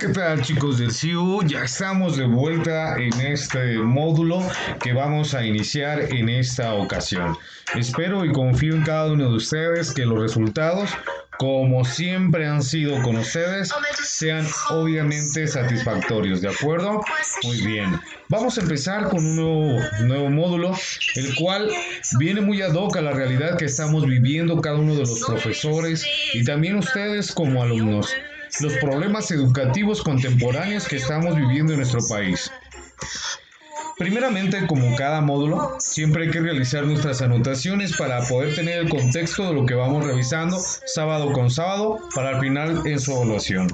¿Qué tal, chicos del CIU? Ya estamos de vuelta en este módulo que vamos a iniciar en esta ocasión. Espero y confío en cada uno de ustedes que los resultados, como siempre han sido con ustedes, sean obviamente satisfactorios, ¿de acuerdo? Muy bien. Vamos a empezar con un nuevo módulo, el cual viene muy ad hoc a la realidad que estamos viviendo cada uno de los profesores y también ustedes como alumnos. Los problemas educativos contemporáneos que estamos viviendo en nuestro país. Primeramente, como cada módulo, siempre hay que realizar nuestras anotaciones para poder tener el contexto de lo que vamos revisando sábado con sábado para al final en su evaluación.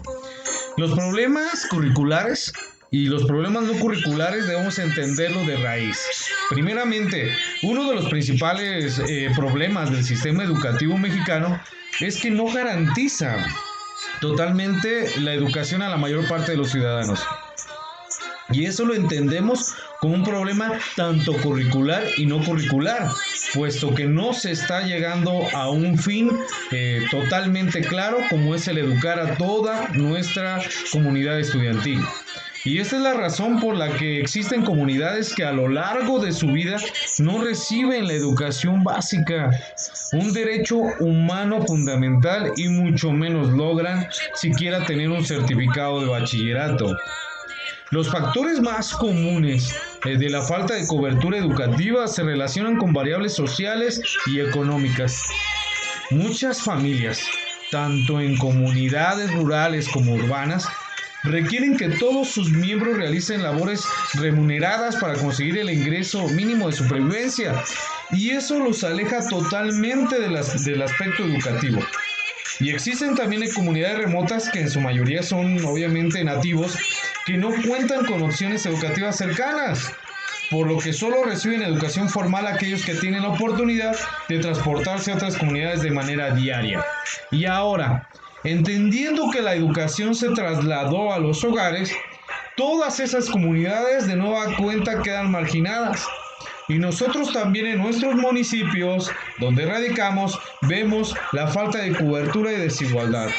Los problemas curriculares y los problemas no curriculares debemos entenderlos de raíz. Primeramente, uno de los principales problemas del sistema educativo mexicano es que no garantiza totalmente la educación a la mayor parte de los ciudadanos. Y eso lo entendemos como un problema tanto curricular y no curricular, puesto que no se está llegando a un fin totalmente claro como es el educar a toda nuestra comunidad estudiantil. Y esta es la razón por la que existen comunidades que a lo largo de su vida no reciben la educación básica, un derecho humano fundamental, y mucho menos logran siquiera tener un certificado de bachillerato. Los factores más comunes de la falta de cobertura educativa se relacionan con variables sociales y económicas. Muchas familias, tanto en comunidades rurales como urbanas, requieren que todos sus miembros realicen labores remuneradas para conseguir el ingreso mínimo de supervivencia, y eso los aleja totalmente del aspecto educativo. Y existen también comunidades remotas que en su mayoría son obviamente nativos, que no cuentan con opciones educativas cercanas, por lo que solo reciben educación formal aquellos que tienen la oportunidad de transportarse a otras comunidades de manera diaria. Y ahora, entendiendo que la educación se trasladó a los hogares, todas esas comunidades de nueva cuenta quedan marginadas. Y nosotros también en nuestros municipios, donde radicamos, vemos la falta de cobertura y desigualdad.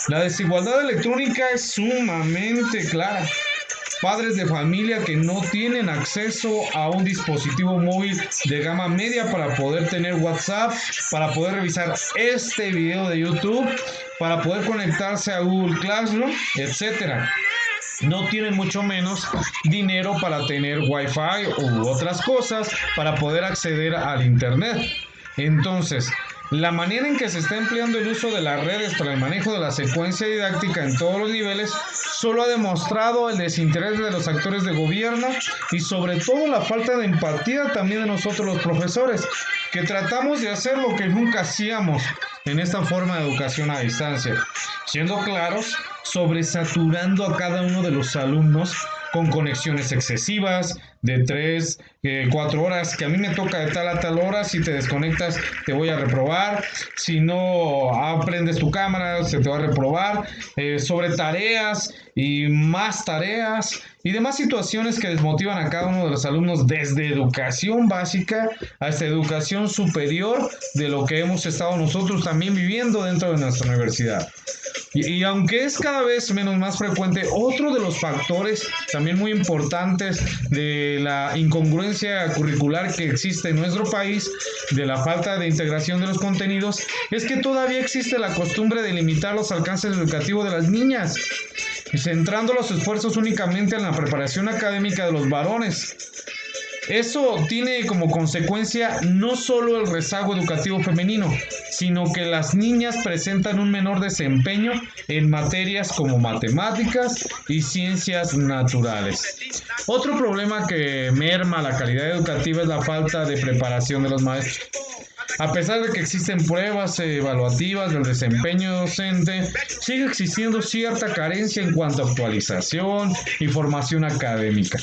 La desigualdad electrónica es sumamente clara. Padres de familia que no tienen acceso a un dispositivo móvil de gama media para poder tener WhatsApp, para poder revisar este video de YouTube, para poder conectarse a Google Classroom, etc. No tienen mucho menos dinero para tener Wi-Fi u otras cosas para poder acceder al Internet. Entonces, la manera en que se está empleando el uso de las redes para el manejo de la secuencia didáctica en todos los niveles solo ha demostrado el desinterés de los actores de gobierno y sobre todo la falta de empatía también de nosotros los profesores, que tratamos de hacer lo que nunca hacíamos en esta forma de educación a distancia, siendo claros, sobresaturando a cada uno de los alumnos con conexiones excesivas de 3, 4 horas, que a mí me toca de tal a tal hora, si te desconectas te voy a reprobar, si no aprendes tu cámara se te va a reprobar, sobre tareas y más tareas y demás situaciones que desmotivan a cada uno de los alumnos desde educación básica hasta educación superior, de lo que hemos estado nosotros también viviendo dentro de nuestra universidad. Y aunque es cada vez más frecuente, otro de los factores también muy importantes de la incongruencia curricular que existe en nuestro país, de la falta de integración de los contenidos, es que todavía existe la costumbre de limitar los alcances educativos de las niñas, centrando los esfuerzos únicamente en la preparación académica de los varones. Eso tiene como consecuencia no solo el rezago educativo femenino, sino que las niñas presentan un menor desempeño en materias como matemáticas y ciencias naturales. Otro problema que merma la calidad educativa es la falta de preparación de los maestros. A pesar de que existen pruebas evaluativas del desempeño docente, sigue existiendo cierta carencia en cuanto a actualización y formación académica.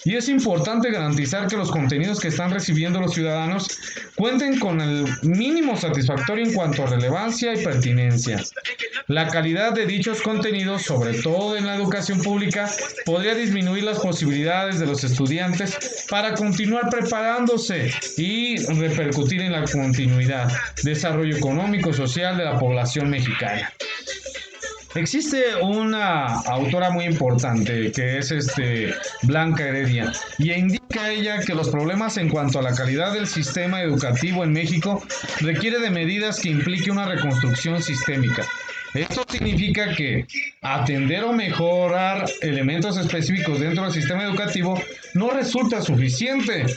Y es importante garantizar que los contenidos que están recibiendo los ciudadanos cuenten con el mínimo satisfactorio en cuanto a relevancia y pertinencia. La calidad de dichos contenidos, sobre todo en la educación pública, podría disminuir las posibilidades de los estudiantes para continuar preparándose y repercutir en la continuidad, desarrollo económico y social de la población mexicana. Existe una autora muy importante que es Blanca Heredia y indica ella que los problemas en cuanto a la calidad del sistema educativo en México requiere de medidas que implique una reconstrucción sistémica. Esto significa que atender o mejorar elementos específicos dentro del sistema educativo no resulta suficiente,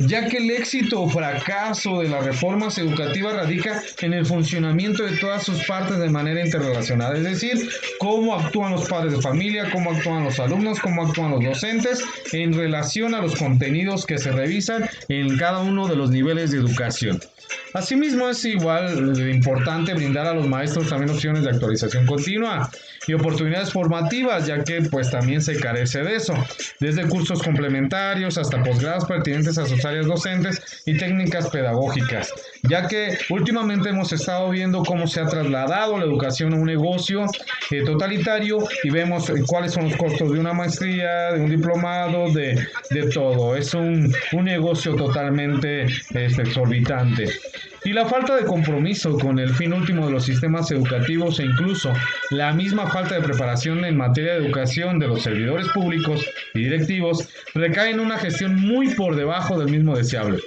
ya que el éxito o fracaso de las reformas educativas radica en el funcionamiento de todas sus partes de manera interrelacionada, es decir, cómo actúan los padres de familia, cómo actúan los alumnos, cómo actúan los docentes en relación a los contenidos que se revisan en cada uno de los niveles de educación. Asimismo, es igual de importante brindar a los maestros también opciones de actualización continua y oportunidades formativas, ya que pues también se carece de eso, desde cursos complementarios hasta posgrados pertinentes a sus áreas docentes y técnicas pedagógicas, ya que últimamente hemos estado viendo cómo se ha trasladado la educación a un negocio totalitario y vemos cuáles son los costos de una maestría, de un diplomado, de todo. Es un negocio totalmente exorbitante. Y la falta de compromiso con el fin último de los sistemas educativos e incluso la misma falta de preparación en materia de educación de los servidores públicos y directivos recae en una gestión muy por debajo del mismo deseable.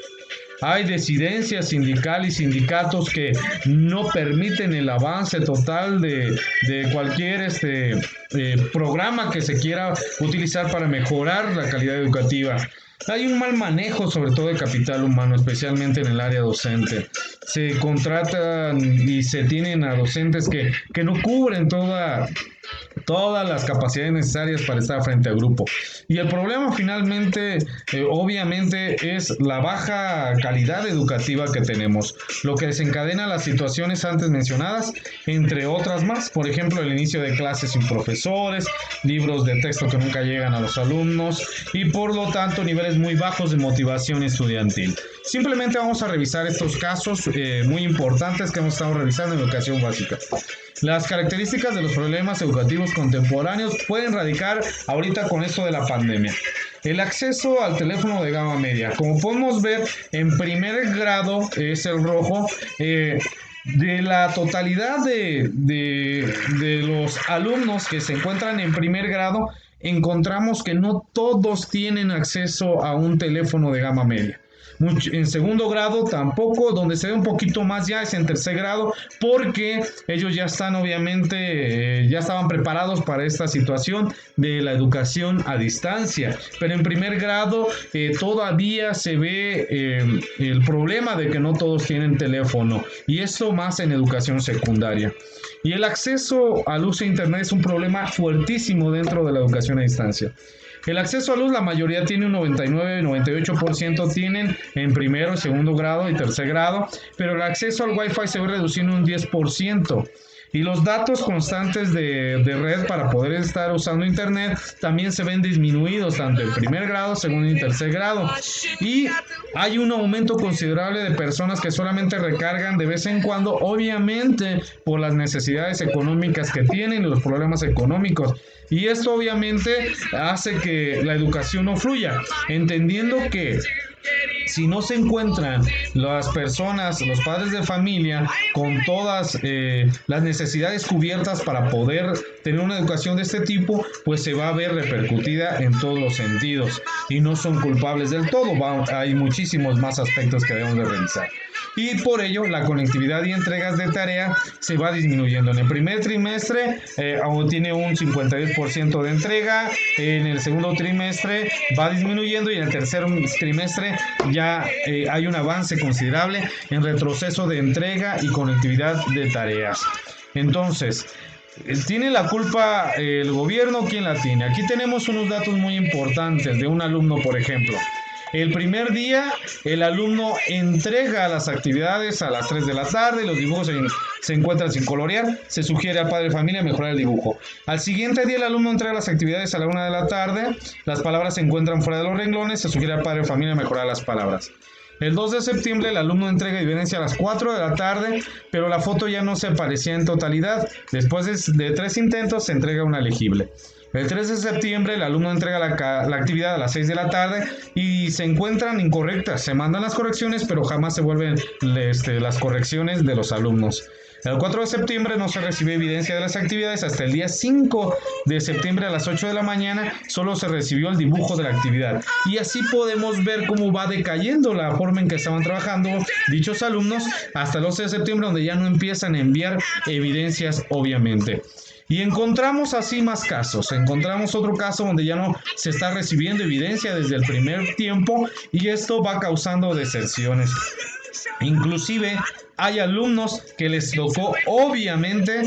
Hay disidencia sindical y sindicatos que no permiten el avance total de cualquier programa que se quiera utilizar para mejorar la calidad educativa. Hay un mal manejo, sobre todo de capital humano, especialmente en el área docente. Se contratan y se tienen a docentes que no cubren todas las capacidades necesarias para estar frente al grupo. Y el problema finalmente, obviamente, es la baja calidad educativa que tenemos, lo que desencadena las situaciones antes mencionadas, entre otras más. Por ejemplo, el inicio de clases sin profesores, libros de texto que nunca llegan a los alumnos y por lo tanto niveles muy bajos de motivación estudiantil. Simplemente vamos a revisar estos casos muy importantes que hemos estado revisando en educación básica. Las características de los problemas educativos contemporáneos pueden radicar ahorita con esto de la pandemia. El acceso al teléfono de gama media. Como podemos ver, en primer grado es el rojo. De la totalidad de los alumnos que se encuentran en primer grado, encontramos que no todos tienen acceso a un teléfono de gama media. En segundo grado tampoco, donde se ve un poquito más ya es en tercer grado, porque ellos ya están obviamente, ya estaban preparados para esta situación de la educación a distancia, pero en primer grado todavía se ve el problema de que no todos tienen teléfono, y eso más en educación secundaria. Y el acceso al uso de internet es un problema fuertísimo dentro de la educación a distancia. El acceso a luz, la mayoría tiene un 99-98% tienen en primero, segundo grado y tercer grado, pero el acceso al Wi-Fi se ve reduciendo un 10%. Y los datos constantes de red para poder estar usando internet también se ven disminuidos tanto en primer grado, segundo y tercer grado. Y hay un aumento considerable de personas que solamente recargan de vez en cuando, obviamente por las necesidades económicas que tienen y los problemas económicos. Y esto obviamente hace que la educación no fluya, entendiendo que si no se encuentran las personas, los padres de familia, con todas las necesidades cubiertas para poder tener una educación de este tipo, pues se va a ver repercutida en todos los sentidos. Y no son culpables del todo, hay muchísimos más aspectos que debemos de revisar. Y por ello, la conectividad y entregas de tarea se va disminuyendo. En el primer trimestre aún tiene un 52% de entrega, en el segundo trimestre va disminuyendo y en el tercer trimestre ya hay un avance considerable en retroceso de entrega y conectividad de tareas. Entonces, ¿tiene la culpa el gobierno? ¿Quién la tiene? Aquí tenemos unos datos muy importantes de un alumno, por ejemplo. El primer día, el alumno entrega las actividades a las 3 de la tarde, los dibujos se encuentran sin colorear, se sugiere al padre de familia mejorar el dibujo. Al siguiente día, el alumno entrega las actividades a la 1 de la tarde, las palabras se encuentran fuera de los renglones, se sugiere al padre de familia mejorar las palabras. El 2 de septiembre, el alumno entrega evidencia a las 4 de la tarde, pero la foto ya no se aparecía en totalidad. Después de 3 intentos, se entrega una legible. El 3 de septiembre el alumno entrega la actividad a las 6 de la tarde y se encuentran incorrectas. Se mandan las correcciones, pero jamás se vuelven las correcciones de los alumnos. El 4 de septiembre no se recibió evidencia de las actividades. Hasta el día 5 de septiembre a las 8 de la mañana solo se recibió el dibujo de la actividad. Y así podemos ver cómo va decayendo la forma en que estaban trabajando dichos alumnos hasta el 11 de septiembre, donde ya no empiezan a enviar evidencias, obviamente. Y encontramos así más casos. Encontramos otro caso donde ya no se está recibiendo evidencia desde el primer tiempo y esto va causando deserciones. Inclusive hay alumnos que les tocó obviamente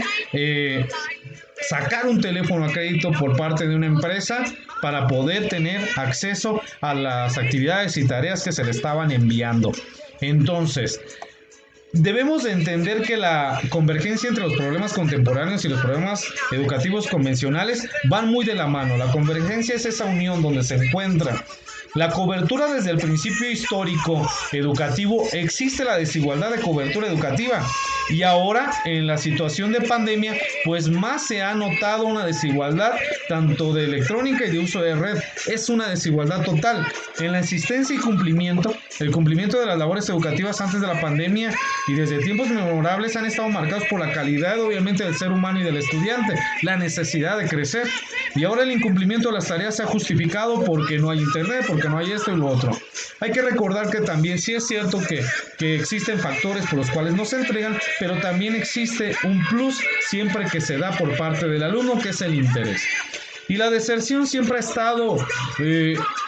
sacar un teléfono a crédito por parte de una empresa para poder tener acceso a las actividades y tareas que se le estaban enviando. Entonces, debemos de entender que la convergencia entre los problemas contemporáneos y los problemas educativos convencionales van muy de la mano. La convergencia es esa unión donde se encuentra la cobertura desde el principio histórico educativo. Existe la desigualdad de cobertura educativa y ahora en la situación de pandemia pues más se ha notado una desigualdad tanto de electrónica y de uso de red. Es una desigualdad total en la existencia y cumplimiento. El cumplimiento de las labores educativas antes de la pandemia y desde tiempos memorables han estado marcados por la calidad obviamente del ser humano y del estudiante, la necesidad de crecer, y ahora el incumplimiento de las tareas se ha justificado porque no hay internet, porque no hay esto y lo otro. Hay que recordar que también sí es cierto que existen factores por los cuales no se entregan, pero también existe un plus siempre que se da por parte del alumno, que es el interés. Y la deserción siempre ha estado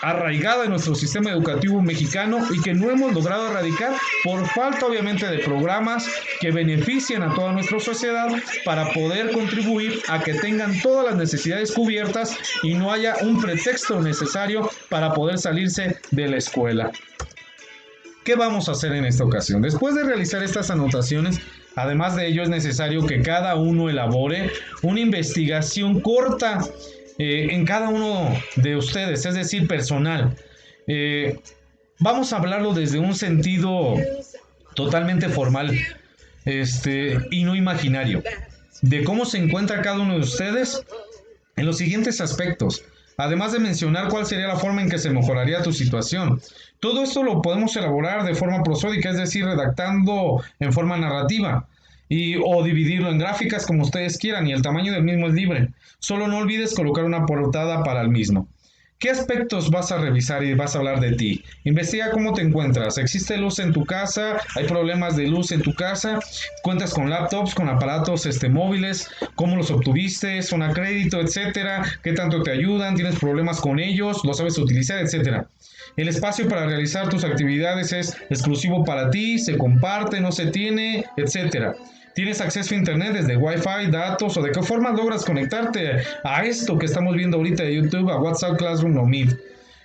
arraigada en nuestro sistema educativo mexicano y que no hemos logrado erradicar por falta obviamente de programas que beneficien a toda nuestra sociedad para poder contribuir a que tengan todas las necesidades cubiertas y no haya un pretexto necesario para poder salirse de la escuela. ¿Qué vamos a hacer en esta ocasión? Después de realizar estas anotaciones, además de ello es necesario que cada uno elabore una investigación corta en cada uno de ustedes, es decir, personal. Vamos a hablarlo desde un sentido totalmente formal y no imaginario, de cómo se encuentra cada uno de ustedes en los siguientes aspectos. Además de mencionar cuál sería la forma en que se mejoraría tu situación. Todo esto lo podemos elaborar de forma prosódica, es decir, redactando en forma narrativa. O dividirlo en gráficas como ustedes quieran, y el tamaño del mismo es libre. Solo no olvides colocar una portada para el mismo. ¿Qué aspectos vas a revisar y vas a hablar de ti? Investiga cómo te encuentras. ¿Existe luz en tu casa? ¿Hay problemas de luz en tu casa? ¿Cuentas con laptops, con aparatos móviles? ¿Cómo los obtuviste? ¿Son a crédito, etcétera? ¿Qué tanto te ayudan? ¿Tienes problemas con ellos? ¿Lo sabes utilizar, etcétera? El espacio para realizar tus actividades es exclusivo para ti, se comparte, no se tiene, etcétera. ¿Tienes acceso a internet desde Wi-Fi, datos o de qué forma logras conectarte a esto que estamos viendo ahorita de YouTube, a WhatsApp, Classroom o Meet?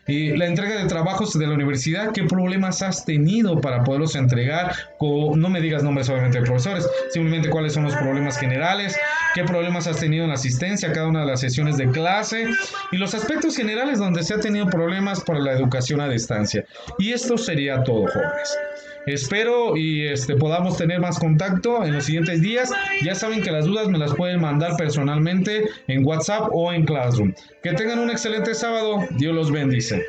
Y la entrega de trabajos de la universidad, ¿qué problemas has tenido para poderlos entregar? No me digas nombres obviamente de profesores, simplemente cuáles son los problemas generales, qué problemas has tenido en la asistencia a cada una de las sesiones de clase y los aspectos generales donde se ha tenido problemas para la educación a distancia. Y esto sería todo, jóvenes. Espero y podamos tener más contacto en los siguientes días. Ya saben que las dudas me las pueden mandar personalmente en WhatsApp o en Classroom. Que tengan un excelente sábado. Dios los bendice.